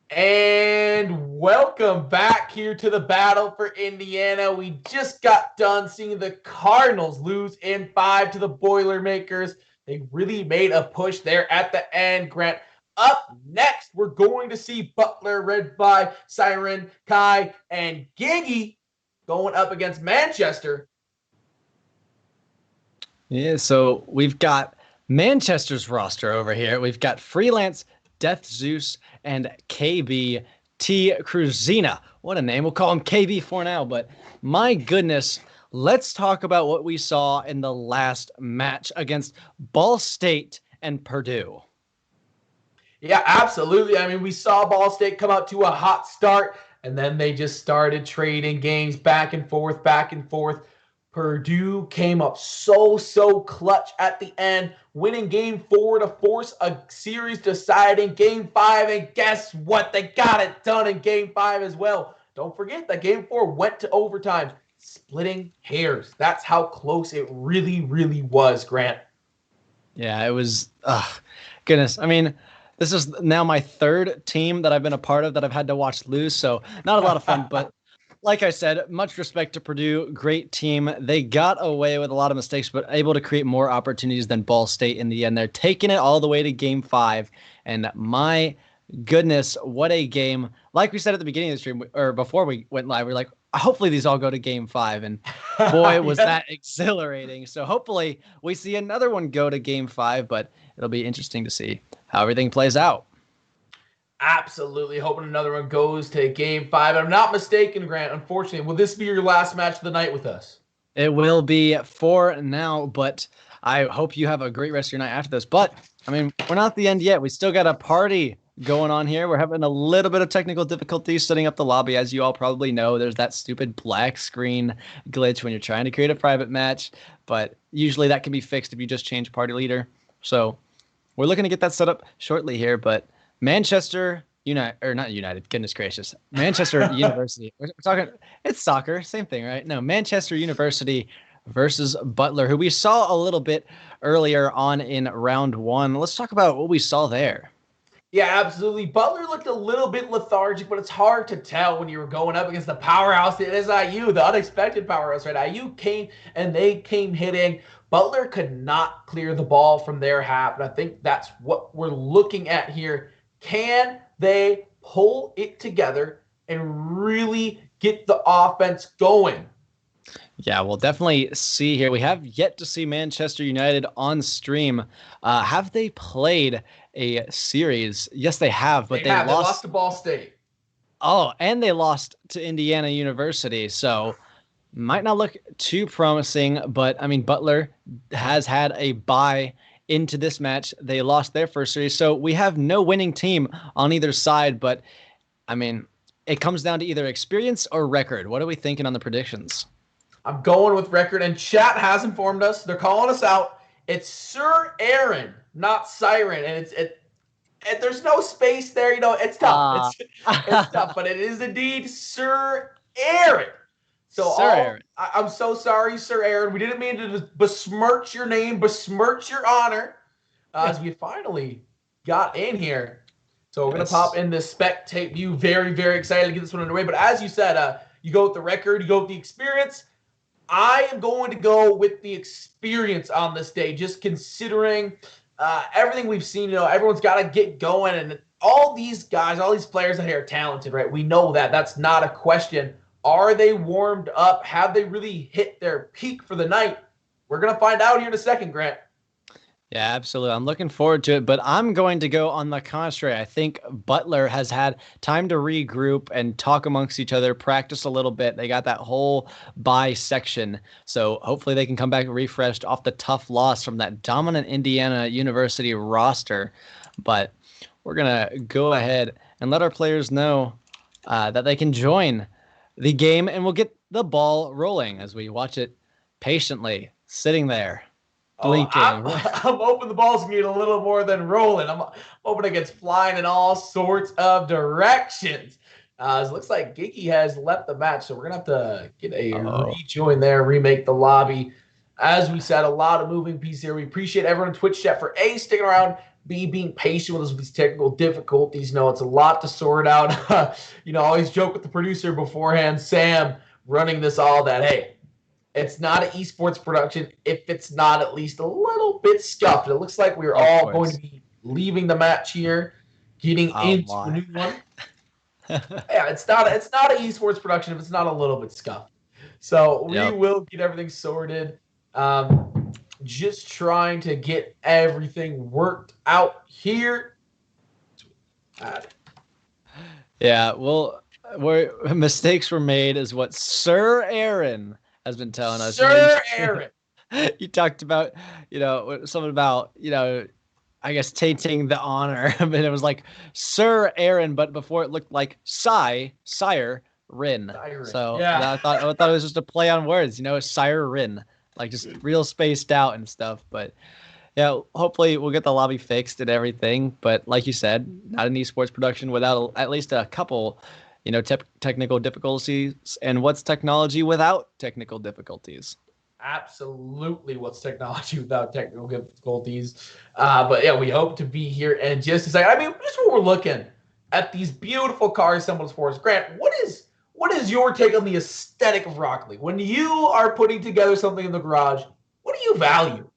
And welcome back here to the battle for Indiana. We just got done seeing the Cardinals lose in 5 to the Boilermakers. They really made a push there at the end, Grant. Up next, we're going to see Butler, led by Siren, Kai, and Giggy, going up against Manchester. Yeah, so we've got Manchester's roster over here. We've got Freelance, Death Zeus, and KB T. Cruzina. What a name. We'll call him KB for now, but my goodness, let's talk about what we saw in the last match against Ball State and Purdue. Yeah, absolutely. I mean, we saw Ball State come out to a hot start, and then they just started trading games back and forth, back and forth. Purdue came up so clutch at the end, winning game 4 to force a series deciding game 5. And guess what? They got it done in game 5 as well. Don't forget that game 4 went to overtime, splitting hairs. That's how close it really was, Grant. Yeah, it was, goodness. I mean, this is now my third team that I've been a part of that I've had to watch lose, so not a lot of fun, but like I said, much respect to Purdue. Great team. They got away with a lot of mistakes, but able to create more opportunities than Ball State in the end. They're taking it all the way to game 5. And my goodness, what a game. Like we said at the beginning of the stream, or before we went live, we're like, hopefully these all go to game 5. And boy, was that exhilarating. So hopefully we see another one go to game 5, but it'll be interesting to see how everything plays out. Absolutely hoping another one goes to game 5. I'm not mistaken, Grant. Unfortunately, will this be your last match of the night with us? It will be for now, but I hope you have a great rest of your night after this. But, I mean, we're not at the end yet. We still got a party going on here. We're having a little bit of technical difficulties setting up the lobby. As you all probably know, there's that stupid black screen glitch when you're trying to create a private match. But usually that can be fixed if you just change party leader. So we're looking to get that set up shortly here, but Manchester United, or not United, goodness gracious, Manchester University. We're talking, it's soccer, same thing, right? No, Manchester University versus Butler, who we saw a little bit earlier on in round 1. Let's talk about what we saw there. Yeah, absolutely. Butler looked a little bit lethargic, but it's hard to tell when you were going up against the powerhouse that is IU, the unexpected powerhouse, right? IU came and they came hitting. Butler could not clear the ball from their half, and I think that's what we're looking at here. Can they pull it together and really get the offense going? Yeah, we'll definitely see here. We have yet to see Manchester United on stream. Have they played a series? Yes, they have, but They lost to Ball State. Oh, and they lost to Indiana University. So might not look too promising, but I mean, Butler has had a bye into this match. They lost their first series. So we have no winning team on either side, but I mean, it comes down to either experience or record. What are we thinking on the predictions? I'm going with record, and chat has informed us. They're calling us out. It's Sir Aaron, not Siren, and and there's no space there. You know, it's tough. It's tough, but it is indeed Sir Aaron. So Aaron. I'm so sorry, Sir Aaron. We didn't mean to besmirch your name, besmirch your honor, as we finally got in here. So we're going to pop in this spectate view. Very excited to get this one underway. But as you said, you go with the record, you go with the experience. I am going to go with the experience on this day, just considering everything we've seen. You know, everyone's got to get going, and all these guys, all these players out here are talented, right? We know that. That's not a question. Are they warmed up? Have they really hit their peak for the night? We're going to find out here in a second, Grant. Yeah, absolutely. I'm looking forward to it, but I'm going to go on the contrary. I think Butler has had time to regroup and talk amongst each other, practice a little bit. They got that whole bye section. So hopefully they can come back refreshed off the tough loss from that dominant Indiana University roster. But we're going to go ahead and let our players know that they can join the game, and we'll get the ball rolling as we watch it patiently sitting there. I'm hoping the ball's going to get a little more than rolling. I'm hoping it gets flying in all sorts of directions. It looks like Giggy has left the match, so we're going to have to get a rejoin there, remake the lobby. As we said, a lot of moving pieces here. We appreciate everyone in Twitch chat for sticking around, being patient with us with these technical difficulties. It's a lot to sort out. I always joke with the producer beforehand, Sam, running this all, that, hey, it's not an esports production if it's not at least a little bit scuffed. It looks like we're all going to be leaving the match here, getting into a new one. Yeah, it's not an esports production if it's not a little bit scuffed. So we will get everything sorted. Just trying to get everything worked out here. Yeah, well, where mistakes were made is what Sir Aaron has been telling us. Sir Aaron. You talked about, something about, I guess tainting the honor. I mean, it was like Sir Aaron, but before it looked like Sire Rin. So yeah. I thought it was just a play on words, Sire Rin, like just real spaced out and stuff. But yeah, hopefully we'll get the lobby fixed and everything. But like you said, not an esports production without at least a couple, technical difficulties. And what's technology without technical difficulties? Absolutely, what's technology without technical difficulties? But yeah, we hope to be here in just a second. I mean, just when we're looking at these beautiful car assembled for us, Grant, what is your take on the aesthetic of Rocket League? When you are putting together something in the garage, what do you value?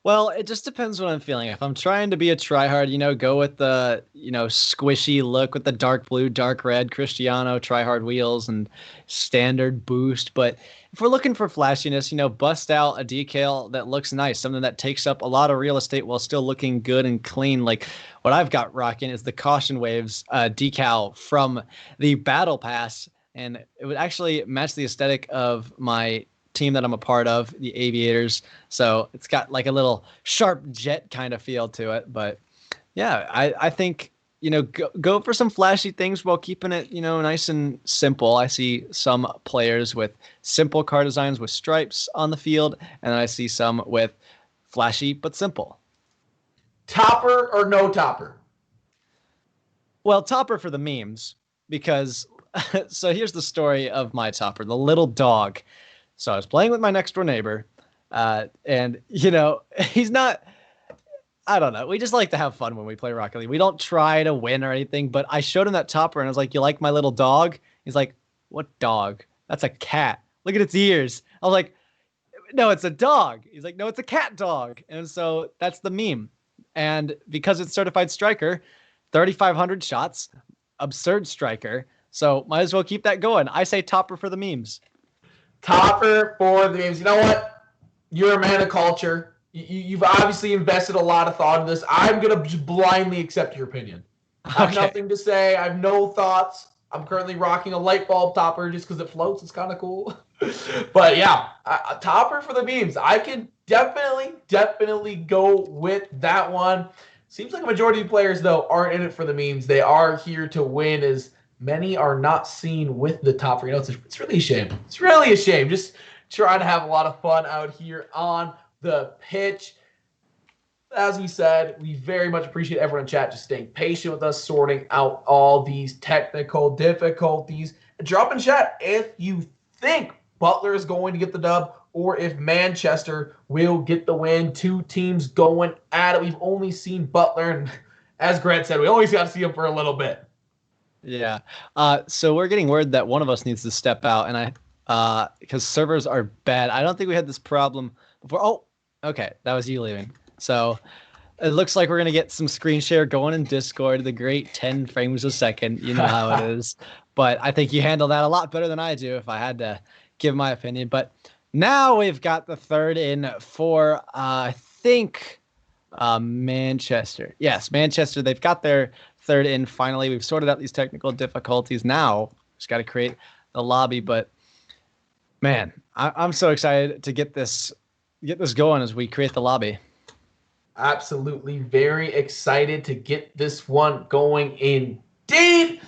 Well, it just depends what I'm feeling. If I'm trying to be a tryhard, go with the, squishy look with the dark blue, dark red, Cristiano, tryhard wheels and standard boost. But if we're looking for flashiness, bust out a decal that looks nice, something that takes up a lot of real estate while still looking good and clean. Like what I've got rocking is the Caution Waves decal from the Battle Pass. And it would actually match the aesthetic of my team that I'm a part of, the Aviators. So it's got like a little sharp jet kind of feel to it. But yeah, I think, go for some flashy things while keeping it, nice and simple. I see some players with simple car designs with stripes on the field, and I see some with flashy but simple. Topper or no topper? Well, topper for the memes, because so here's the story of my topper, the little dog. So I was playing with my next door neighbor, and, he's not, I don't know. We just like to have fun when we play Rocket League. We don't try to win or anything, but I showed him that topper, and I was like, you like my little dog? He's like, what dog? That's a cat. Look at its ears. I was like, no, it's a dog. He's like, no, it's a cat dog. And so that's the meme. And because it's certified striker, 3,500 shots, absurd striker. So might as well keep that going. I say topper for the memes. Topper for the memes. You know what? You're a man of culture. You've obviously invested a lot of thought in this. I'm going to just blindly accept your opinion. I have nothing to say. I have no thoughts. I'm currently rocking a light bulb topper just because it floats. It's kind of cool. But yeah, a topper for the memes. I can definitely go with that one. Seems like a majority of players, though, aren't in it for the memes. They are here to win, as many are not seen with the topper. It's really a shame. It's really a shame. Just trying to have a lot of fun out here on the pitch. As we said, we very much appreciate everyone in chat just staying patient with us, sorting out all these technical difficulties. Drop in chat if you think Butler is going to get the dub or if Manchester will get the win. Two teams going at it. We've only seen Butler, and as Grant said, we only got to see him for a little bit. Yeah. So we're getting word that one of us needs to step out, and because servers are bad. I don't think we had this problem before. Oh, okay. That was you leaving. So it looks like we're going to get some screen share going in Discord, the great 10 frames a second. You know how it is. But I think you handle that a lot better than I do if I had to give my opinion. But now we've got the third in for, I think, Manchester. Yes, Manchester. They've got their third in finally. We've sorted out these technical difficulties. Now just got to create the lobby. But man, I'm so excited to get this going as we create the lobby. Absolutely, very excited to get this one going indeed.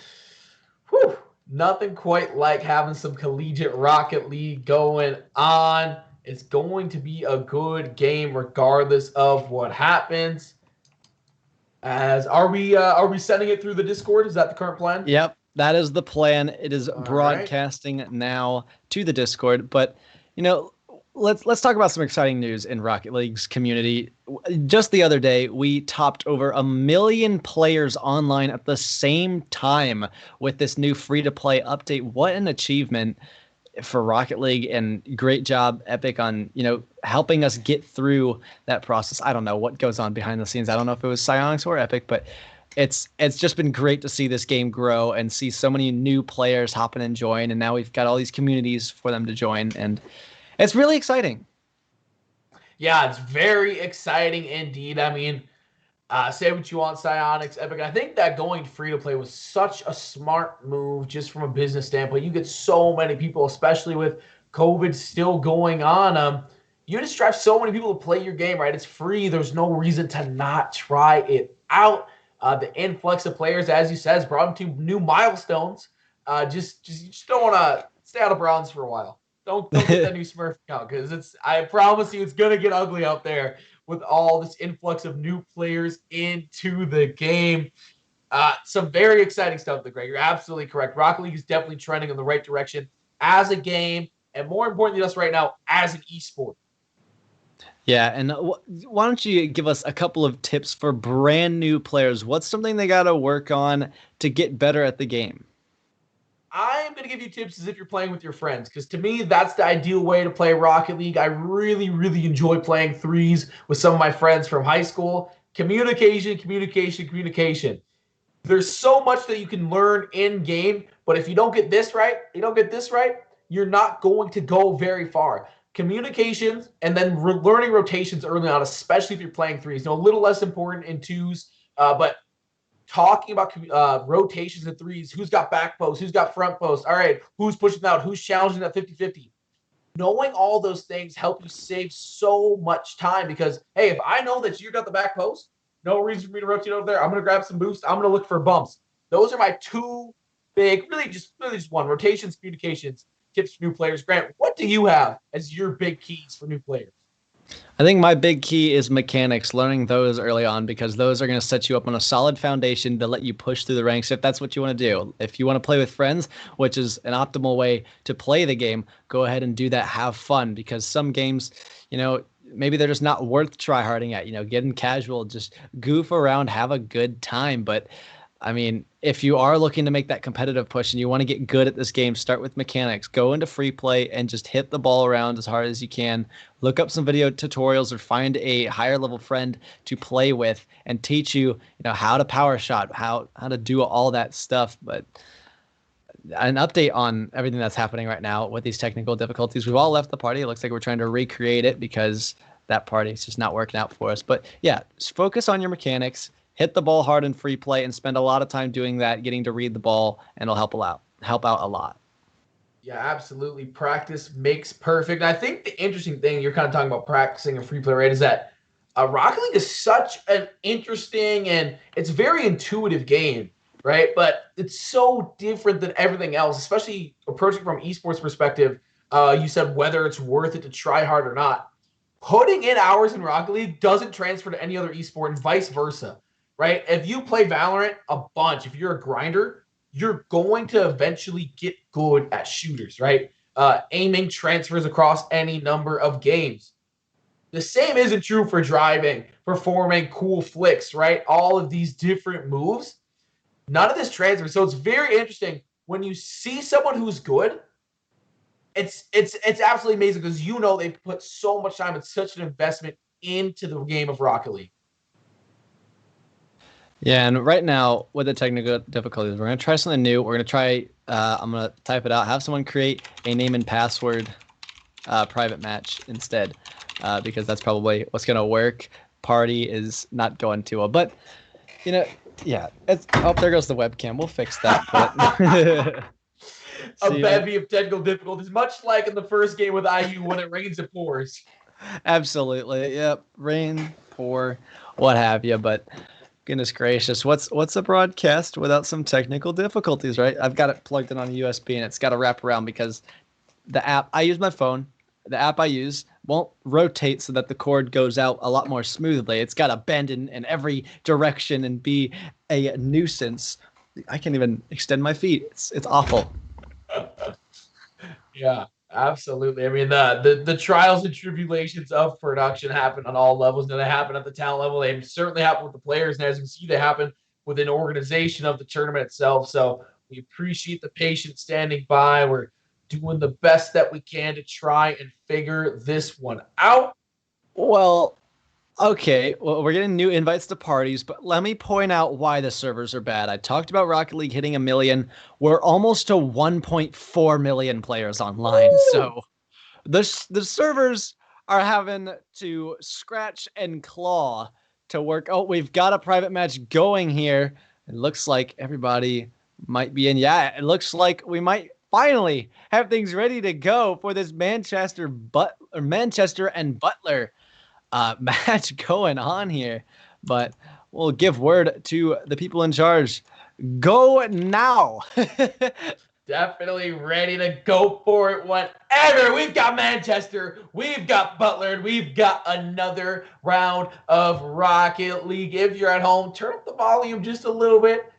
Whew. Nothing quite like having some collegiate Rocket League going on. It's going to be a good game regardless of what happens. Are we sending it through the Discord? Is that the current plan? Yep, that is the plan. It is broadcasting now to the Discord. But let's talk about some exciting news in Rocket League's community. Just the other day, we topped over 1 million players online at the same time with this new free-to-play update. What an achievement for Rocket League, and great job, Epic, on helping us get through that process. I don't know what goes on behind the scenes. I don't know if it was Psyonix or Epic, but it's just been great to see this game grow and see so many new players hop in and join. And now we've got all these communities for them to join, and it's really exciting. Yeah, it's very exciting indeed. I mean, say what you want, Psyonix, Epic. I think that going free to play was such a smart move just from a business standpoint. You get so many people, especially with COVID still going on. You just drive so many people to play your game, right? It's free. There's no reason to not try it out. The influx of players, as you said, has brought them to new milestones. You just don't want to stay out of bronze for a while. Don't get that new Smurf account, because I promise you it's gonna get ugly out there with all this influx of new players into the game. Some very exciting stuff, Greg. You're absolutely correct. Rocket League is definitely trending in the right direction as a game, and more importantly to us right now, as an esport. Yeah, and why don't you give us a couple of tips for brand new players? What's something they got to work on to get better at the game? I'm going to give you tips as if you're playing with your friends, because to me, that's the ideal way to play Rocket League. I really, really enjoy playing threes with some of my friends from high school. Communication, communication, communication. There's so much that you can learn in game, but if you don't get this right, you're not going to go very far. Communications and then learning rotations early on, especially if you're playing threes. A little less important in twos, but talking about rotations and threes, who's got back post, who's got front post, all right, who's pushing out, who's challenging that 50-50. Knowing all those things help you save so much time, because, hey, if I know that you got the back post, no reason for me to rotate over there. I'm going to grab some boost. I'm going to look for bumps. Those are my two big, really just one, rotations, communications, tips for new players. Grant, what do you have as your big keys for new players? I think my big key is mechanics, learning those early on, because those are going to set you up on a solid foundation to let you push through the ranks if that's what you want to do. If you want to play with friends, which is an optimal way to play the game, go ahead and do that. Have fun, because some games, maybe they're just not worth tryharding at. Getting casual, just goof around, have a good time. But I mean, if you are looking to make that competitive push and you want to get good at this game, start with mechanics. Go into free play and just hit the ball around as hard as you can. Look up some video tutorials or find a higher level friend to play with and teach you, how to power shot, how to do all that stuff. But an update on everything that's happening right now with these technical difficulties. We've all left the party. It looks like we're trying to recreate it because that party is just not working out for us. But yeah, just focus on your mechanics. Hit the ball hard in free play and spend a lot of time doing that, getting to read the ball, and it'll help out a lot. Yeah, absolutely. Practice makes perfect. And I think the interesting thing, you're kind of talking about practicing a free play, right, is that Rocket League is such an interesting and it's very intuitive game, right? But it's so different than everything else, especially approaching from esports perspective. You said whether it's worth it to try hard or not. Putting in hours in Rocket League doesn't transfer to any other esport, and vice versa. Right? If you play Valorant a bunch, if you're a grinder, you're going to eventually get good at shooters, right? Aiming transfers across any number of games. The same isn't true for driving, performing cool flicks, right? All of these different moves. None of this transfers. So it's very interesting when you see someone who's good. It's absolutely amazing, because they've put so much time and such an investment into the game of Rocket League. Yeah, and right now with the technical difficulties, we're going to try something new. We're going to try, I'm going to type it out, have someone create a name and password private match instead, because that's probably what's going to work. Party is not going too well, but, yeah, there goes the webcam. We'll fix that. But a bevy of technical difficulties, much like in the first game with IU, when it rains, it pours. Absolutely. Yep. Rain, pour, what have you, but... Goodness gracious, what's a broadcast without some technical difficulties, right? I've got it plugged in on a USB and it's got to wrap around because the app, I use my phone, the app I use won't rotate so that the cord goes out a lot more smoothly. It's got to bend in every direction and be a nuisance. I can't even extend my feet. It's awful. Yeah. Absolutely. I mean, the trials and tribulations of production happen on all levels. Now, they happen at the talent level. They certainly happen with the players. And as you can see, they happen within organization of the tournament itself. So we appreciate the patience standing by. We're doing the best that we can to try and figure this one out. Well, okay, well, we're getting new invites to parties, but let me point out why the servers are bad. I talked about Rocket League hitting 1 million. We're almost to 1.4 million players online. Woo! So the servers are having to scratch and claw to work. Oh, we've got a private match going here. It looks like everybody might be in. Yeah, it looks like we might finally have things ready to go for this Manchester and Butler match going on here. But we'll give word to the people in charge. Go now. Definitely ready to go for it whenever. We've got Manchester, we've got Butler, and we've got another round of Rocket League. If you're at home, turn up the volume just a little bit.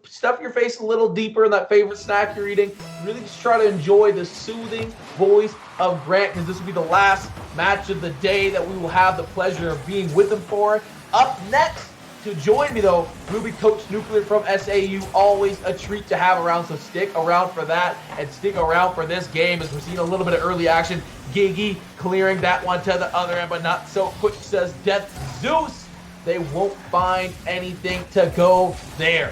Stuff your face a little deeper in that favorite snack you're eating. Really just try to enjoy the soothing voice of Grant, because this will be the last match of the day that we will have the pleasure of being with him for. Up next, to join me, though, will be Coach Nuclear from SAU. Always a treat to have around, so stick around for that and stick around for this game as we're seeing a little bit of early action. Giggy clearing that one to the other end, but not so quick, says Death Zeus. They won't find anything to go there.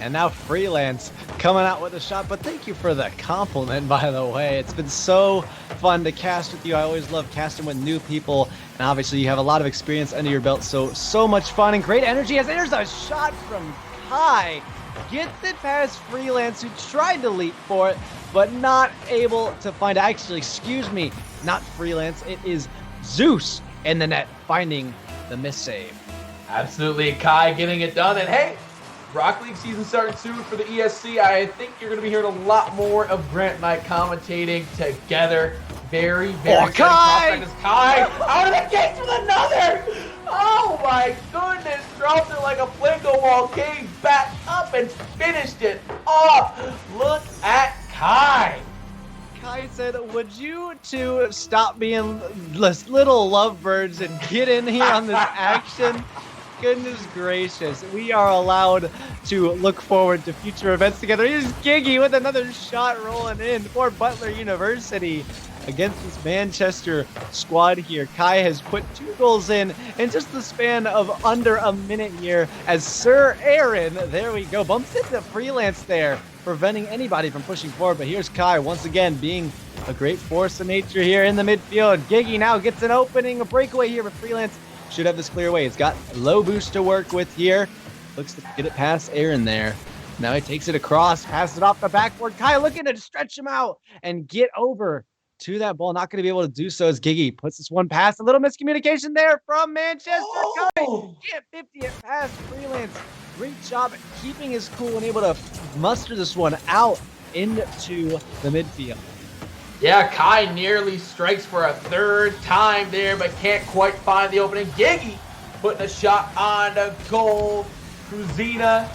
And now Freelance coming out with a shot, but thank you for the compliment, by the way. It's been so fun to cast with you. I always love casting with new people, and obviously you have a lot of experience under your belt, so much fun and great energy. As there's a shot from Kai. Gets it past Freelance, who tried to leap for it, but not able to find it. Actually, excuse me, not Freelance. It is Zeus in the net, finding the miss save. Absolutely, Kai getting it done, and hey, Rocket League season starting soon for the ESC. I think you're going to be hearing a lot more of Grant and I commentating together. Very Kai! Kai out of the gates with another! Oh my goodness! Dropped it like a Plinko ball, came back up and finished it off. Look at Kai. Kai said, would you two stop being little lovebirds and get in here on this action? Goodness gracious, we are allowed to look forward to future events together. Here's Giggy with another shot rolling in for Butler University against this Manchester squad here. Kai has put 2 goals in just the span of under a minute here as Sir Aaron, there we go, bumps into Freelance there, preventing anybody from pushing forward. But here's Kai once again being a great force of nature here in the midfield. Giggy now gets an opening, a breakaway here, but Freelance should have this clear away. He's got low boost to work with here. Looks to get it past Aaron there. Now he takes it across, passes it off the backboard. Kai looking to stretch him out and get over to that ball. Not going to be able to do so as Giggy puts this one past. A little miscommunication there from Manchester. Kai get 50 it past Freelance. Great job at keeping his cool and able to muster this one out into the midfield. Yeah, Kai nearly strikes for a 3rd time there, but can't quite find the opening. Giggy putting a shot on the goal. Cruzina,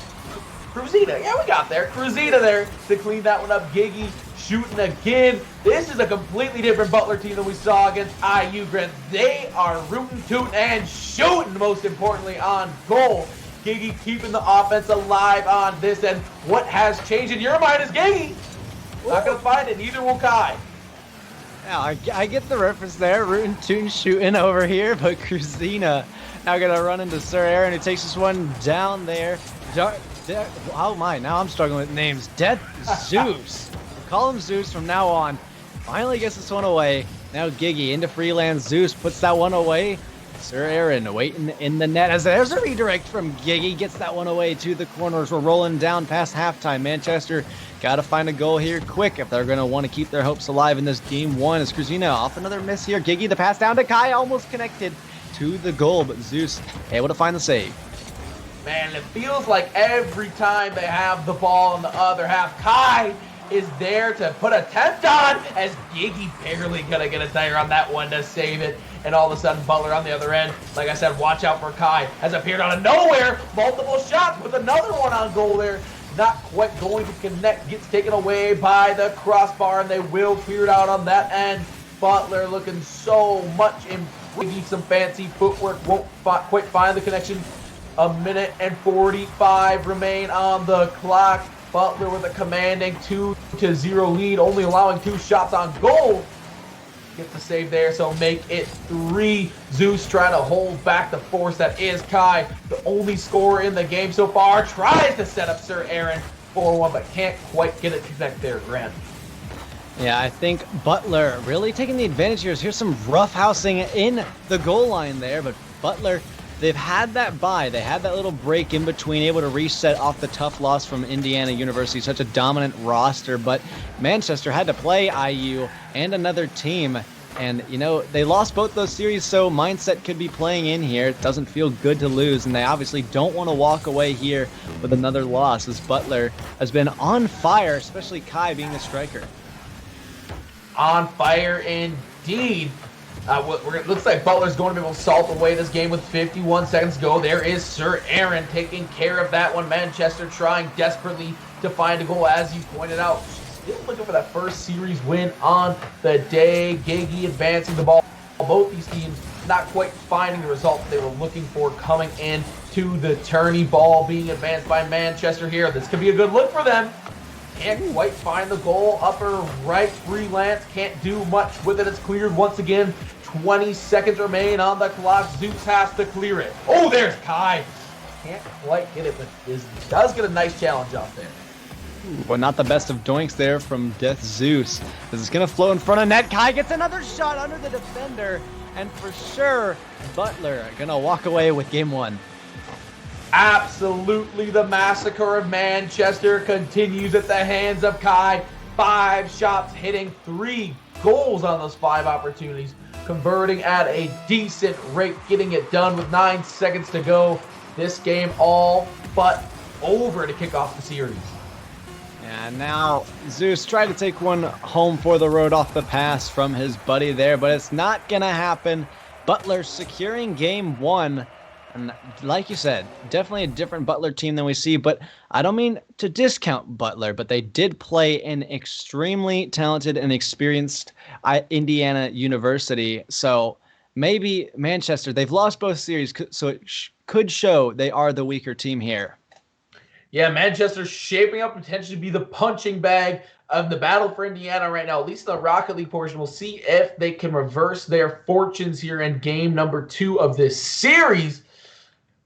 yeah, we got there. Cruzina there to clean that one up. Giggy shooting again. This is a completely different Butler team than we saw against IU Grant. They are rooting, tooting, and shooting, most importantly, on goal. Giggy keeping the offense alive on this end. What has changed in your mind is Giggy. Not going to find it. Neither will Kai. Now, I get the reference there. Rootin' Tootin' shooting over here, but Cruzina now going to run into Sir Aaron, who takes this one down there. Oh my, now I'm struggling with names. Death Zeus. We'll call him Zeus from now on. Finally gets this one away. Now Giggy into Freelance. Zeus puts that one away. Sir Aaron waiting in the net as there's a redirect from Giggy. Gets that one away to the corners. We're rolling down past halftime. Manchester got to find a goal here quick if they're going to want to keep their hopes alive in this game one. As Cruzina off another miss here. Giggy the pass down to Kai, almost connected to the goal, but Zeus able to find the save. Man, it feels like every time they have the ball in the other half, Kai is there to put a attempt on as Giggy barely going to get a tire on that one to save it. And all of a sudden, Butler on the other end, like I said, watch out for Kai, has appeared out of nowhere. Multiple shots with another one on goal there. not quite going to connect. Gets taken away by the crossbar, and they will clear it out on that end. Butler looking so much improved. Some fancy footwork, won't quite find the connection. A minute and 45 remain on the clock. Butler with a commanding 2-0 lead, only allowing 2 shots on goal. Gets the save there, so make it 3. Zeus trying to hold back the force that is Kai, the only scorer in the game so far. Tries to set up Sir Aaron 4-1, but can't quite get it to connect there, Grant. Yeah, I think Butler really taking the advantage here. Here's some roughhousing in the goal line there, but Butler, they've had that bye. They had that little break in between, able to reset off the tough loss from Indiana University, such a dominant roster, but Manchester had to play IU and another team, and, you know, they lost both those series, so mindset could be playing in here. It doesn't feel good to lose, and they obviously don't want to walk away here with another loss, as Butler has been on fire, especially Kai being the striker. On fire indeed. Looks like Butler's going to be able to salt away this game with 51 seconds to go. There is Sir Aaron taking care of that one. Manchester trying desperately to find a goal, as you pointed out. Still looking for that first series win on the day. Gigi advancing the ball. Both these teams not quite finding the result they were looking for coming in to the tourney. Ball being advanced by Manchester here. This could be a good look for them. Can't quite find the goal. Upper right, Freelance can't do much with it. It's cleared once again. 20 seconds remain on the clock. Zeus has to clear it. Oh, there's Kai. Can't quite get it, but does get a nice challenge off there. Well, not the best of doinks there from Death Zeus. This is going to flow in front of net. Kai gets another shot under the defender. And for sure, Butler going to walk away with game 1. Absolutely, the massacre of Manchester continues at the hands of Kai. 5 shots hitting, 3 goals on those 5 opportunities. Converting at a decent rate, getting it done with 9 seconds to go. This game all but over to kick off the series. And now Zeus tried to take one home for the road off the pass from his buddy there, but it's not going to happen. Butler securing game 1. And like you said, definitely a different Butler team than we see, but I don't mean to discount Butler, but they did play an extremely talented and experienced Indiana University. So maybe Manchester, they've lost both series, so it could show they are the weaker team here. Yeah, Manchester's shaping up potentially to be the punching bag of the battle for Indiana right now, at least in the Rocket League portion. We'll see if they can reverse their fortunes here in game number 2 of this series.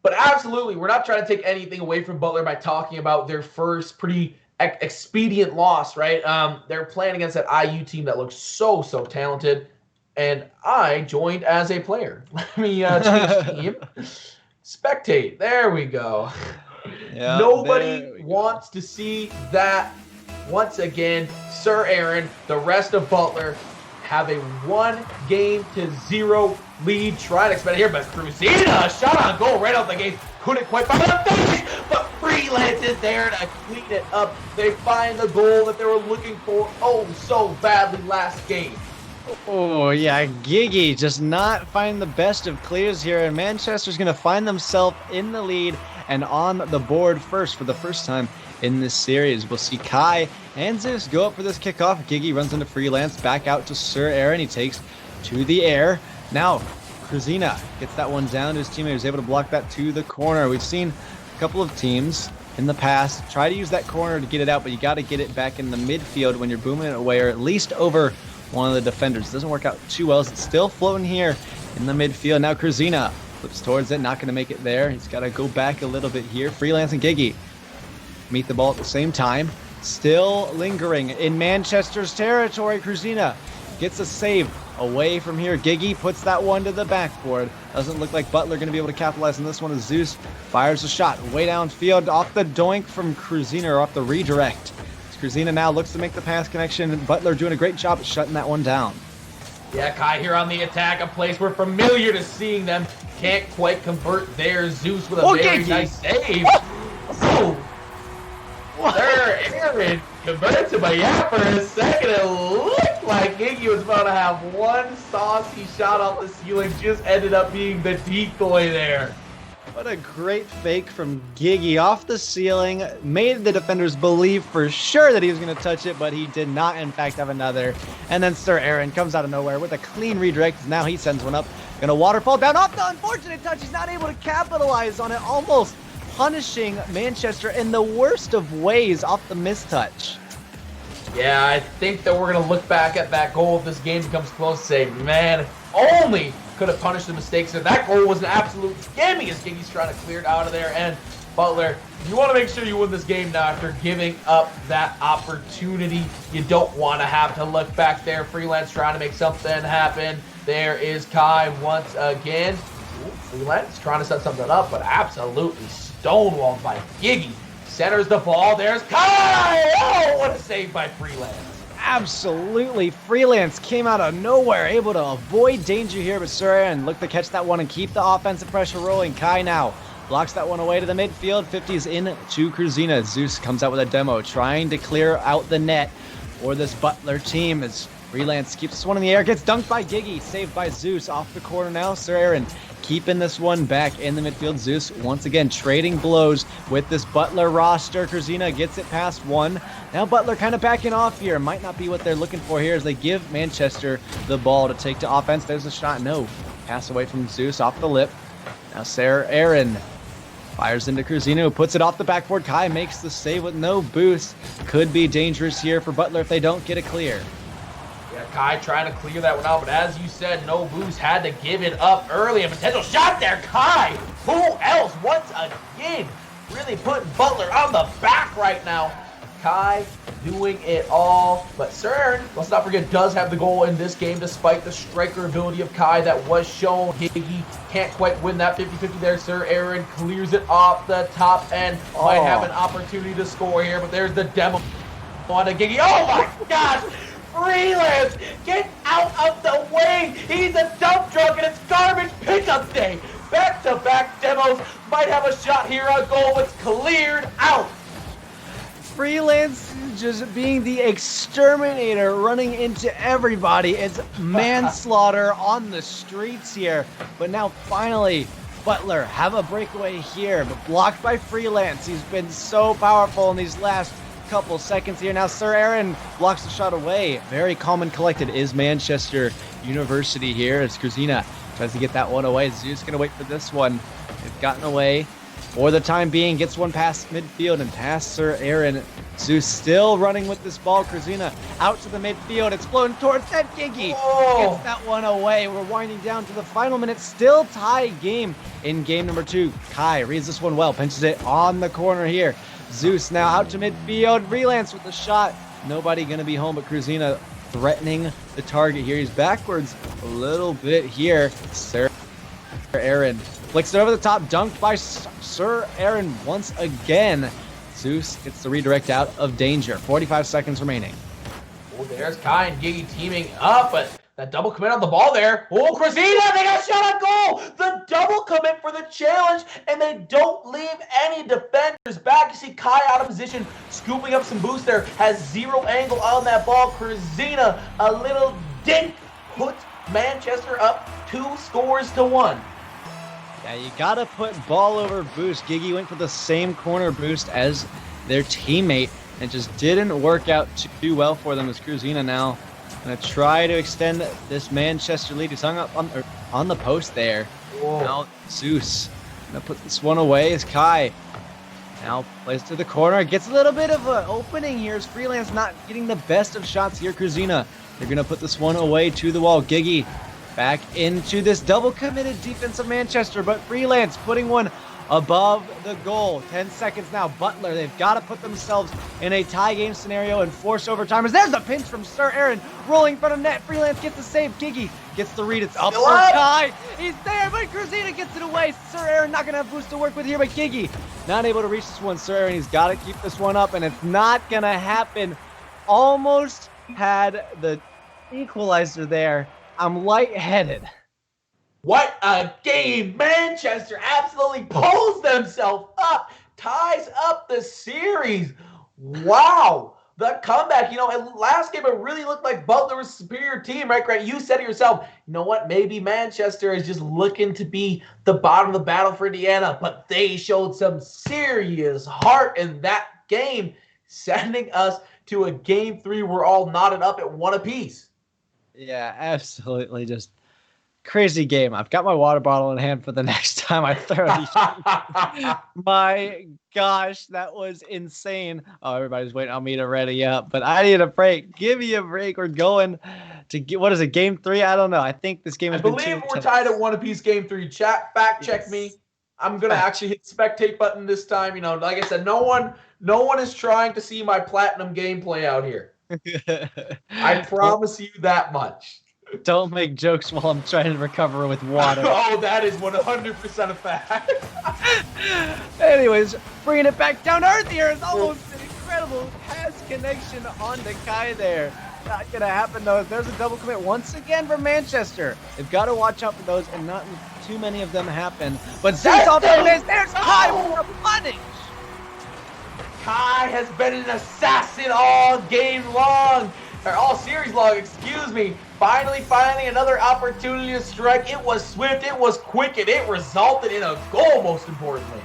But absolutely, we're not trying to take anything away from Butler by talking about their first pretty expedient loss, right? They're playing against that IU team that looks so talented, and I joined as a player. Let me change team. Spectate. There we go. Yeah, Nobody wants to see that. Once again, Sir Aaron, the rest of Butler, have a 1-0 lead. Trying to expand it here, but Cruzina, shot on goal right out the gate. Couldn't quite find the finish, but Freelance is there to clean it up. They find the goal that they were looking for so badly last game. Oh, yeah, Gigi just not finding the best of clears here, and Manchester's going to find themselves in the lead and on the board first for the first time in this series. We'll see Kai and Zeus go up for this kickoff. Gigi runs into Freelance, back out to Sir Aaron. He takes to the air. Now, Cruzina gets that one down to his teammate, who's able to block that to the corner. We've seen a couple of teams in the past try to use that corner to get it out, but you got to get it back in the midfield when you're booming it away, or at least over one of the defenders. It doesn't work out too well, as it's still floating here in the midfield. Now Cruzina flips towards it, not going to make it there. He's got to go back a little bit here. Freelance and Gigi meet the ball at the same time. Still lingering in Manchester's territory. Cruzina gets a save away from here. Gigi puts that one to the backboard. Doesn't look like Butler going to be able to capitalize on this one, as Zeus fires a shot way downfield off the doink from Cruzina, or off the redirect. Cruzina now looks to make the pass connection. Butler doing a great job at shutting that one down. Yeah, Kai here on the attack, a place we're familiar to seeing them. Can't quite convert there. Zeus with a very nice save. Sir Aaron converted to Maya for a second. It looked like Gigi was about to have one saucy shot off the ceiling. Just ended up being the decoy there. What a great fake from Giggy off the ceiling. Made the defenders believe for sure that he was going to touch it, but he did not, in fact, have another. And then Sir Aaron comes out of nowhere with a clean redirect. Now he sends one up. Going to waterfall down off the unfortunate touch. He's not able to capitalize on it, almost punishing Manchester in the worst of ways off the mistouch. Yeah, I think that we're going to look back at that goal if this game becomes close and say, man, if only could have punished the mistakes. And that goal was an absolute gimme as Giggy's trying to clear it out of there. And Butler, you want to make sure you win this game now after giving up that opportunity. You don't want to have to look back there. Freelance trying to make something happen. There is Kai once again. Ooh, Freelance trying to set something up, but absolutely stonewalled by Giggy. Centers the ball. There's Kai! Oh, what a save by Freelance. Absolutely. Freelance came out of nowhere, able to avoid danger here, but Sir Aaron looked to catch that one and keep the offensive pressure rolling. Kai now blocks that one away to the midfield. 50's in to Kruzina. Zeus comes out with a demo, trying to clear out the net for this Butler team as Freelance keeps this one in the air, gets dunked by Giggy, saved by Zeus off the corner now. Sir Aaron keeping this one back in the midfield. Zeus once again trading blows with this Butler roster. Kruzina gets it past one. Now Butler kind of backing off here. Might not be what they're looking for here as they give Manchester the ball to take to offense. There's a shot. No. Pass away from Zeus off the lip. Now Sir Aaron fires into Kruzina, who puts it off the backboard. Kai makes the save with no boost. Could be dangerous here for Butler if they don't get it clear. Yeah, Kai trying to clear that one out, but as you said, no boost, had to give it up early. A potential shot there, Kai! Who else? Once again, really putting Butler on the back right now. Kai doing it all, but Sir Aaron, let's not forget, does have the goal in this game despite the striker ability of Kai that was shown. Giggy can't quite win that 50-50 there. Sir Aaron clears it off the top and might have an opportunity to score here, but there's the demo on to Giggy. Oh my gosh! Freelance, get out of the way. He's a dump truck and it's garbage pickup day. Back-to-back demos might have a shot here on goal, but it's cleared out. Freelance just being the exterminator, running into everybody. It's manslaughter on the streets here. But now finally, Butler have a breakaway here, but blocked by Freelance. He's been so powerful in these last couple seconds here. Now Sir Aaron blocks the shot away. Very calm and collected is Manchester University here as Kruzina tries to get that one away. Zeus gonna wait for this one. They've gotten away for the time being. Gets one past midfield and past Sir Aaron. Zeus still running with this ball. Kruzina out to the midfield. It's flown towards that Giggy. Gets that one away. We're winding down to the final minute. Still tie game in game number 2. Kai reads this one well. Pinches it on the corner here. Zeus now out to midfield. Freelance with the shot. Nobody going to be home but Kruzina threatening the target here. He's backwards a little bit here. Sir Aaron flicks it over the top. Dunked by Sir Aaron once again. Zeus gets the redirect out of danger. 45 seconds remaining. Oh, there's Kai and Giggy teaming up, but that double commit on the ball there. Oh, Kruzina, they got shot on goal. The double commit for the challenge, and they don't leave any defenders back. You see Kai out of position, scooping up some boost there. Has zero angle on that ball. Kruzina, a little dink, puts Manchester up 2-1. Yeah, you gotta put ball over boost. Giggy went for the same corner boost as their teammate, and just didn't work out too well for them as Kruzina now gonna try to extend this Manchester lead. He's hung up on the post there. Whoa. Now Zeus gonna put this one away as Kai now plays to the corner. Gets a little bit of an opening here as Freelance not getting the best of shots here. Kruzina, they're gonna put this one away to the wall. Giggy back into this double committed defense of Manchester, but Freelance putting one above the goal. 10 seconds now. Butler, they've got to put themselves in a tie game scenario and force overtime. As there's the pinch from Sir Aaron, rolling in front of net. Freelance gets the save. Giggy gets the read. It's up for Kai. He's there, but Kruzina gets it away. Sir Aaron not going to have boost to work with here, but Giggy not able to reach this one. Sir Aaron, he's got to keep this one up, and it's not going to happen. Almost had the equalizer there. I'm lightheaded. What a game! Manchester absolutely pulls themselves up, ties up the series. Wow! the comeback. Last game, it really looked like Butler was a superior team, right, Grant? You said to yourself, you know what? Maybe Manchester is just looking to be the bottom of the battle for Indiana, but they showed some serious heart in that game, sending us to a game 3. We're all knotted up at 1 apiece. Yeah, absolutely. Just crazy game. I've got my water bottle in hand for the next time I throw these. My gosh, that was insane. Oh, everybody's waiting on me to ready up, but I need a break. Give me a break. We're going to get, what is it, game 3? I don't know. I think this game has been I believe we're tied at 1 apiece, game 3. Chat, fact check me. I'm going to actually hit the spectate button this time. Like I said, no one is trying to see my platinum gameplay out here. I promise you that much. Don't make jokes while I'm trying to recover with water. Oh, that is 100% a fact. Anyways, bringing it back down to earth here is almost an incredible pass connection on the Kai there. Not going to happen, though. There's a double commit once again for Manchester. They've got to watch out for those and not too many of them happen. But Zeus off the miss. There's Kai for a punish. Kai has been an assassin all game long. Or all series long, excuse me. Finally another opportunity to strike. It was swift, it was quick, and it resulted in a goal, most importantly.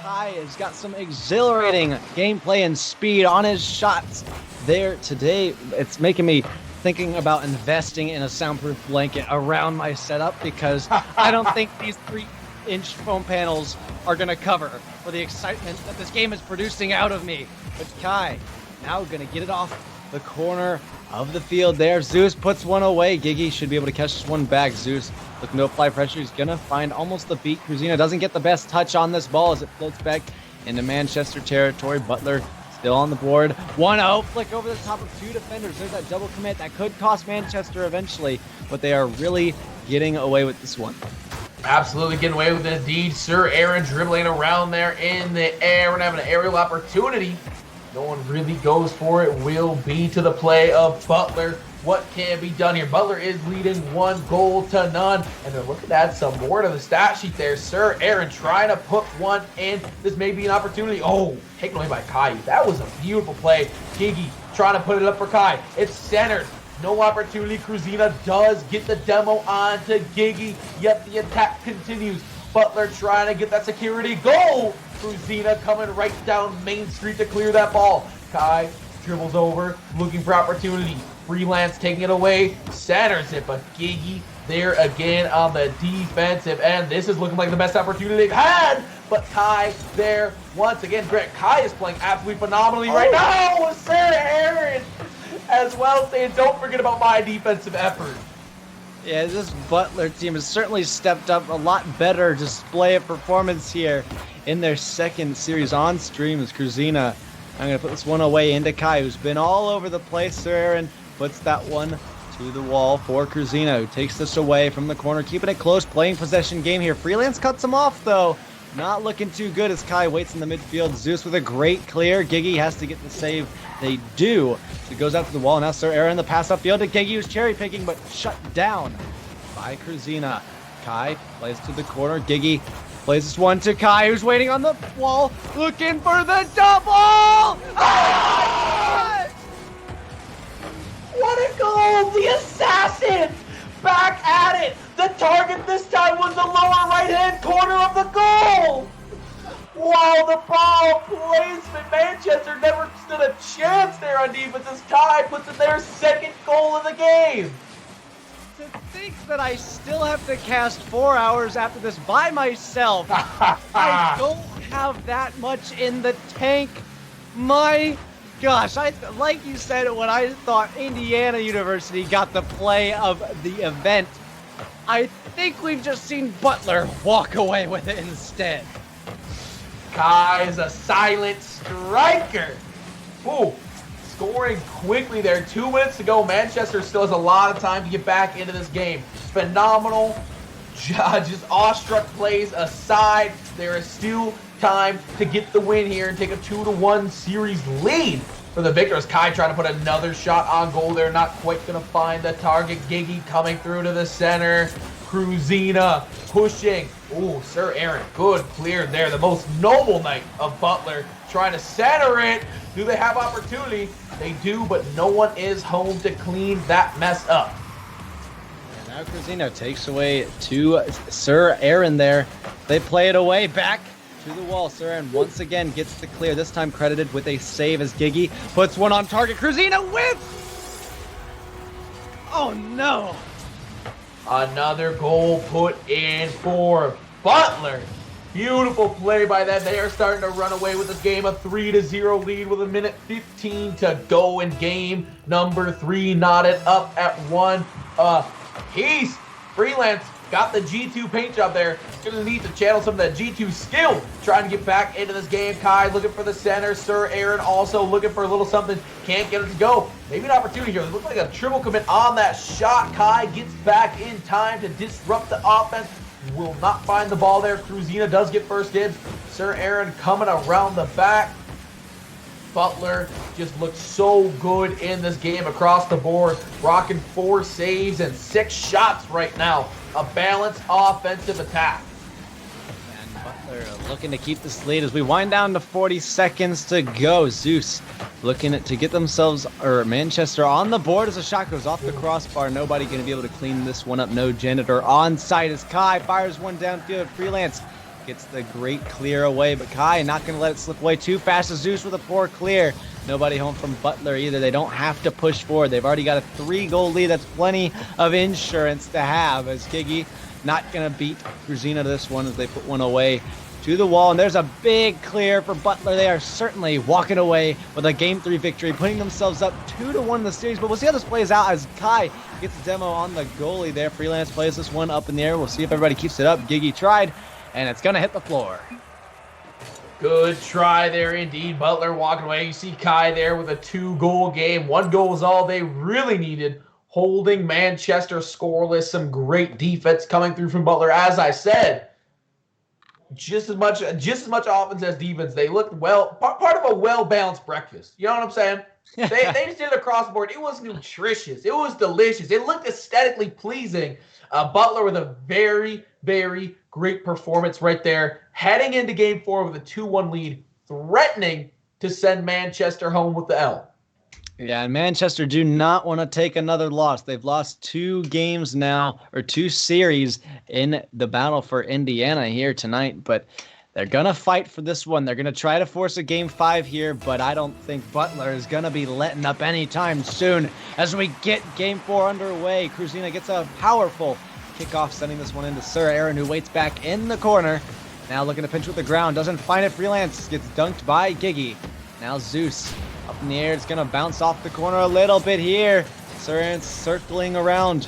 Kai has got some exhilarating gameplay and speed on his shots there today. It's making me thinking about investing in a soundproof blanket around my setup because I don't think these 3-inch foam panels are going to cover for the excitement that this game is producing out of me. But Kai now going to get it off the corner of the field there. Zeus puts one away. Gigi should be able to catch this one back. Zeus looking to apply pressure. He's going to find almost the beat. Cruzina doesn't get the best touch on this ball as it floats back into Manchester territory. Butler still on the board. 1-0 flick over the top of 2 defenders. There's that double commit. That could cost Manchester eventually, but they are really getting away with this one. Absolutely getting away with it indeed. Sir Aaron dribbling around there in the air. We're having an aerial opportunity. No one really goes for it. Will be to the play of Butler. What can be done here? Butler is leading 1-0. And they're looking to add some more to the stat sheet there. Sir Aaron trying to put one in. This may be an opportunity. Oh, taken away by Kai. That was a beautiful play. Gigi trying to put it up for Kai. It's centered. No opportunity. Cruzina does get the demo on to Gigi. Yet the attack continues. Butler trying to get that security goal. Cruzina coming right down Main Street to clear that ball. Kai dribbles over, looking for opportunity. Freelance taking it away, centers it, but Gigi there again on the defensive end. This is looking like the best opportunity they've had, but Kai there once again. Grant, Kai is playing absolutely phenomenally right now. Sir Aaron as well saying, don't forget about my defensive effort. Yeah, this Butler team has certainly stepped up a lot better display of performance here in their second series on stream as Cruzina. I'm going to put this one away into Kai, who's been all over the place. Sir Aaron puts that one to the wall for Cruzina, who takes this away from the corner, keeping it close, playing possession game here. Freelance cuts him off, though. Not looking too good as Kai waits in the midfield. Zeus with a great clear. Gigi has to get the save. They do. So it goes out to the wall. Now Sir Aaron, the pass upfield to Gigi, who's cherry picking, but shut down by Cruzina. Kai plays to the corner. Gigi plays this one to Kai, who's waiting on the wall, looking for the double! Ah! What a goal! The assassin! Back at it! The target this time was the lower right-hand corner of the goal! Wow, the ball placement. Manchester never stood a chance there on defense as Kai puts in their second goal of the game. To think that I still have to cast 4 hours after this by myself. I don't have that much in the tank. My gosh, like you said, when I thought Indiana University got the play of the event, I think we've just seen Butler walk away with it instead. Kai is a silent striker. Ooh, scoring quickly there. 2 minutes to go. Manchester still has a lot of time to get back into this game. Phenomenal. Just awestruck plays aside, there is still time to get the win here and take a 2-1 series lead for the victors. Kai trying to put another shot on goal there. Not quite going to find the target. Gigi coming through to the center. Cruzina pushing. Ooh, Sir Aaron, good clear there. The most noble knight of Butler trying to center it. Do they have opportunity? They do, but no one is home to clean that mess up. And now Cruzina takes away to Sir Aaron there. They play it away back to the wall. Sir Aaron once again gets the clear, this time credited with a save as Giggy puts one on target. Cruzina with... Oh no! Another goal put in for Butler. Beautiful play by them. They are starting to run away with this game. A 3-0 lead with 1:15 to go in game number 3. Knotted up at 1 apiece. Freelance got the G2 paint job there. Gonna need to channel some of that G2 skill. Trying to get back into this game. Kai looking for the center. Sir Aaron also looking for a little something. Can't get it to go. Maybe an opportunity here. It looks like a triple commit on that shot. Kai gets back in time to disrupt the offense. Will not find the ball there. Cruzina does get first dibs. Sir Aaron coming around the back. Butler just looks so good in this game across the board. Rocking 4 saves and 6 shots right now. A balanced offensive attack. And Butler looking to keep this lead as we wind down to 40 seconds to go. Zeus looking to get themselves, or Manchester, on the board as a shot goes off the crossbar. Nobody going to be able to clean this one up. No janitor on site as Kai fires one downfield. Freelance gets the great clear away, but Kai not going to let it slip away too fast as Zeus with a poor clear. Nobody home from Butler either. They don't have to push forward. They've already got a 3-goal lead. That's plenty of insurance to have as Giggy not going to beat Cruzina to this one as they put one away to the wall. And there's a big clear for Butler. They are certainly walking away with a Game 3 victory, putting themselves up 2-1 in the series. But we'll see how this plays out as Kai gets a demo on the goalie there. Freelance plays this one up in the air. We'll see if everybody keeps it up. Giggy tried, and it's going to hit the floor. Good try there indeed. Butler walking away. You see Kai there with a 2-goal game. 1 goal was all they really needed. Holding Manchester scoreless. Some great defense coming through from Butler. As I said, just as much offense as defense. They looked well, part of a well-balanced breakfast. You know what I'm saying? They just did it across the board. It was nutritious. It was delicious. It looked aesthetically pleasing. Butler with a very, very great performance right there. Heading into game 4 with a 2-1 lead, threatening to send Manchester home with the L. Yeah, and Manchester do not want to take another loss. They've lost 2 games now, or 2 series in the battle for Indiana here tonight, but they're going to fight for this one. They're going to try to force a game 5 here, but I don't think Butler is going to be letting up anytime soon as we get game 4 underway. Cruzina gets a powerful kickoff, sending this one into Sir Aaron, who waits back in the corner. Now looking to pinch with the ground, doesn't find it. Freelance gets dunked by Giggy. Now Zeus up in the air. It's going to bounce off the corner a little bit here. Sir Aaron's circling around.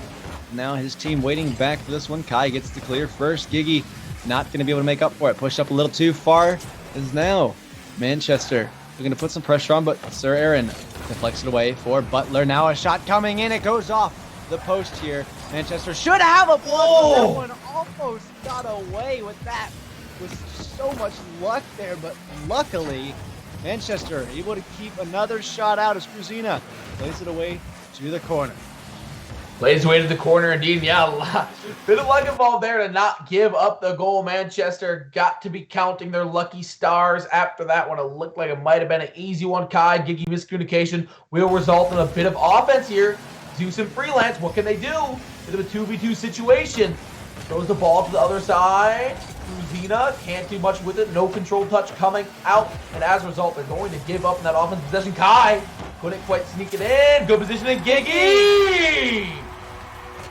Now his team waiting back for this one. Kai gets the clear first. Giggy not going to be able to make up for it. Pushed up a little too far. Is now Manchester looking to put some pressure on, but Sir Aaron deflects it away for Butler. Now a shot coming in. It goes off the post here. Manchester should have a block. That one almost got away with that. With so much luck there, but luckily Manchester able to keep another shot out as Cruzina plays it away to the corner. Plays away to the corner indeed. Yeah, bit of luck involved there to not give up the goal. Manchester got to be counting their lucky stars after that one. It looked like it might have been an easy one. Kai, Giggy miscommunication will result in a bit of offense here. Zeus and Freelance, what can they do? Bit of a 2v2 situation. Throws the ball to the other side. Cruzina can't do much with it. No control touch coming out. And as a result, they're going to give up in that offensive possession. Kai couldn't quite sneak it in. Good positioning. Giggy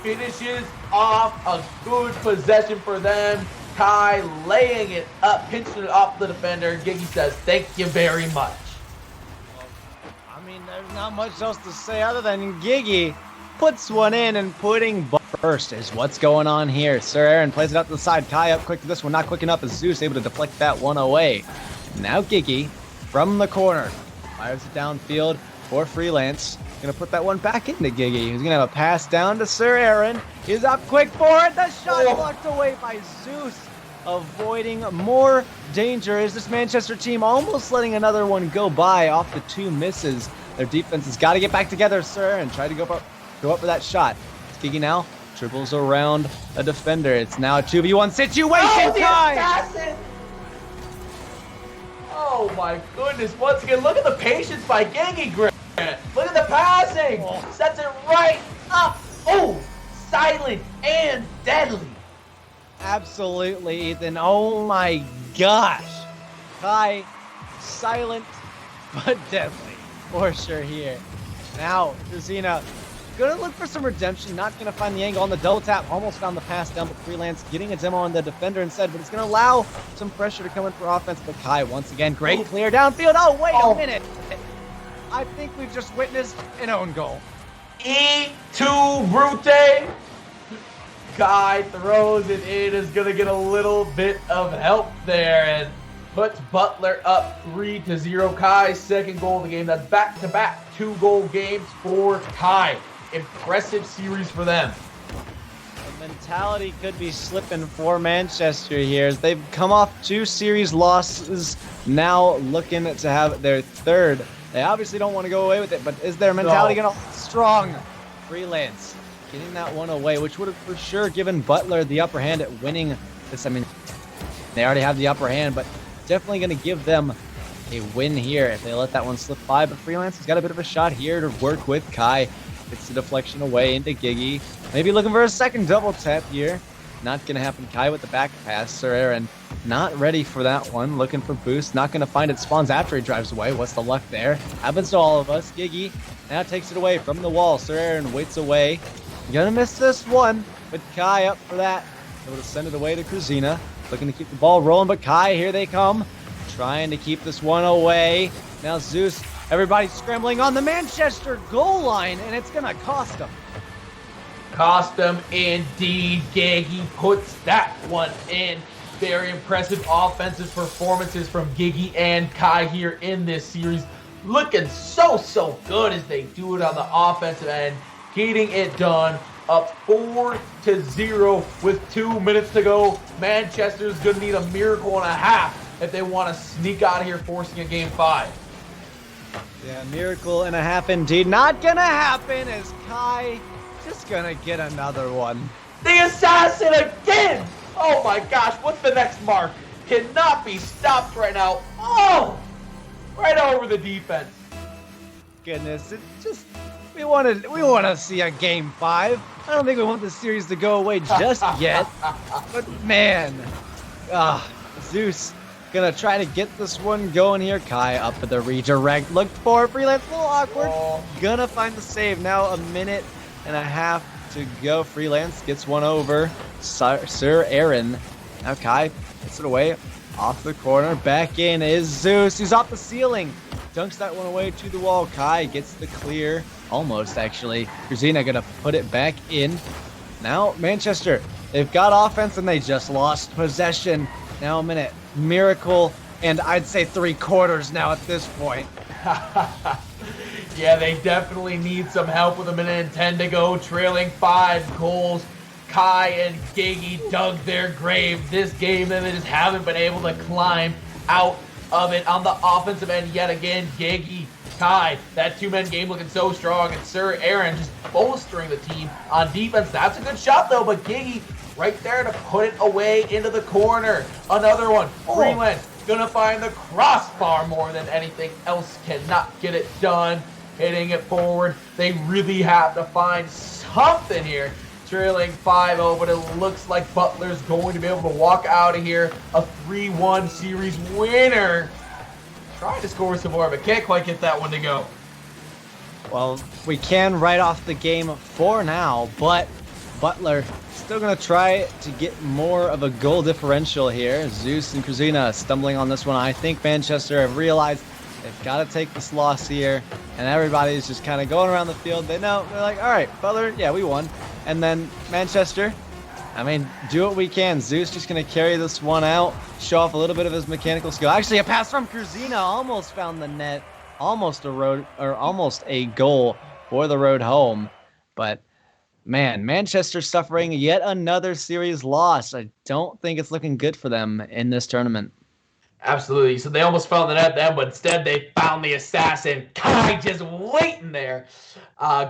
finishes off a good possession for them. Kai laying it up, pinching it off the defender. Giggy says, thank you very much. I mean, there's not much else to say other than Giggy puts one in, and putting first is what's going on here. Sir Aaron plays it out to the side. Kai up quick to this one, not quick enough as Zeus able to deflect that one away. Now Giggy from the corner fires it downfield for Freelance. Gonna put that one back into Giggy. He's gonna have a pass down to Sir Aaron. He's up quick for it. The shot blocked away by Zeus, avoiding more danger. Is this Manchester team almost letting another one go by off the 2 misses? Their defense has got to get back together. Sir Aaron tried to go up for that shot. Giggy now dribbles around a defender. It's now a 2v1 situation. Oh, the Kai! assassin! Oh my goodness, once again, look at the patience by Gengi Grant. Look at the passing. Sets it right up. Oh, silent and deadly. Absolutely, Ethan. Oh my gosh. Kai, silent but deadly for sure here. Now, Rosina gonna look for some redemption, not gonna find the angle on the double tap. Almost found the pass down, but Freelance getting a demo on the defender instead, but it's gonna allow some pressure to come in for offense. But Kai, once again, great clear downfield. Oh, wait a minute. I think we've just witnessed an own goal. E2 Brute. Kai throws it in, is gonna get a little bit of help there and puts Butler up 3-0. Kai's second goal of the game. That's back-to-back 2-goal games for Kai. Impressive series for them. The mentality could be slipping for Manchester here as they've come off 2 series losses, now looking to have their third. They obviously don't want to go away with it, but is their mentality going to strong? Freelance getting that one away, which would have for sure given Butler the upper hand at winning this. I mean, they already have the upper hand, but definitely going to give them a win here if they let that one slip by. But Freelance has got a bit of a shot here to work with. Kai gets the deflection away into Giggy. Maybe looking for a second double tap here. Not going to happen. Kai with the back pass. Sir Aaron not ready for that one. Looking for boost. Not going to find it. Spawns after he drives away. What's the luck there? Happens to all of us. Giggy now takes it away from the wall. Sir Aaron waits away. Gonna miss this one, but Kai up for that. Able to send it away to Kruzina. Looking to keep the ball rolling, but Kai, here they come. Trying to keep this one away. Now Zeus, everybody's scrambling on the Manchester goal line, and it's gonna cost them. Cost them indeed. Giggy puts that one in. Very impressive offensive performances from Giggy and Kai here in this series. Looking so good as they do it on the offensive end. Getting it done. Up 4-0 with 2 minutes to go. Manchester's going to need a miracle and a half if they want to sneak out of here forcing a game 5. Yeah, miracle and a half indeed. Not going to happen as Kai just going to get another one. The assassin again! Oh my gosh, what's the next mark? Cannot be stopped right now. Oh! Right over the defense. Goodness, it just... We want to see a game 5. I don't think we want the series to go away just yet. But man, Zeus gonna try to get this one going here. Kai up for the redirect. Looked for Freelance, a little awkward. Gonna find the save. Now a minute and a half to go. Freelance gets one over Sir Aaron. Now Kai gets it away off the corner. Back in is Zeus. He's off the ceiling. Dunks that one away to the wall. Kai gets the clear. Almost, actually. Kruzina gonna put it back in. Now, Manchester, they've got offense and they just lost possession. Now a minute. Miracle, and I'd say 3/4 now at this point. Yeah, they definitely need some help with a minute and 10 to go. Trailing 5 goals. Kai and Giggy dug their grave this game, and they just haven't been able to climb out of it on the offensive end yet again. Giggy, Kai, that 2-man game looking so strong, and Sir Aaron just bolstering the team on defense. That's a good shot though, but Giggy right there to put it away into the corner. Another one. Freeland gonna find the crossbar more than anything else. Cannot get it done. Hitting it forward. They really have to find something here. Trailing 5-0, but it looks like Butler's going to be able to walk out of here a 3-1 series winner. Trying to score some more, but can't quite get that one to go. Well, we can write off the game for now, but Butler still going to try to get more of a goal differential here. Zeus and Kruzina stumbling on this one. I think Manchester have realized they've got to take this loss here, and everybody's just kind of going around the field. They know, they're like, all right, Butler, yeah, we won. And then Manchester, I mean, do what we can. Zeus just going to carry this one out, show off a little bit of his mechanical skill. Actually, a pass from Kruzina almost found the net. Almost a goal for the road home. But man, Manchester suffering yet another series loss. I don't think it's looking good for them in this tournament. Absolutely. So they almost found the net then, but instead they found the assassin. Kai just waiting there.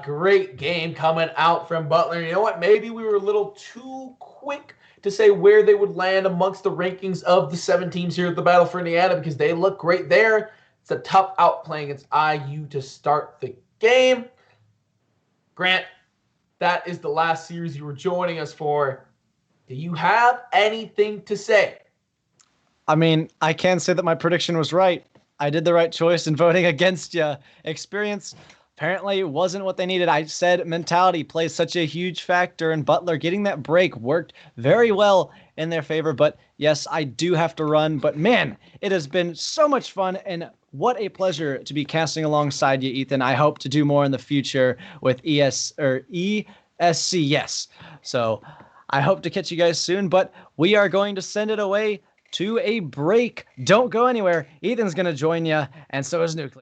Great game coming out from Butler. You know what? Maybe we were a little too quick to say where they would land amongst the rankings of the 7 teams here at the Battle for Indiana because they look great there. It's a tough outplay against IU to start the game. Grant, that is the last series you were joining us for. Do you have anything to say? I mean, I can say that my prediction was right. I did the right choice in voting against you. Experience apparently wasn't what they needed. I said mentality plays such a huge factor, and Butler getting that break worked very well in their favor. But yes, I do have to run. But man, it has been so much fun, and what a pleasure to be casting alongside you, Ethan. I hope to do more in the future with ESC. Yes. So I hope to catch you guys soon, but we are going to send it away to a break. Don't go anywhere. Ethan's going to join you, and so is Nuclear.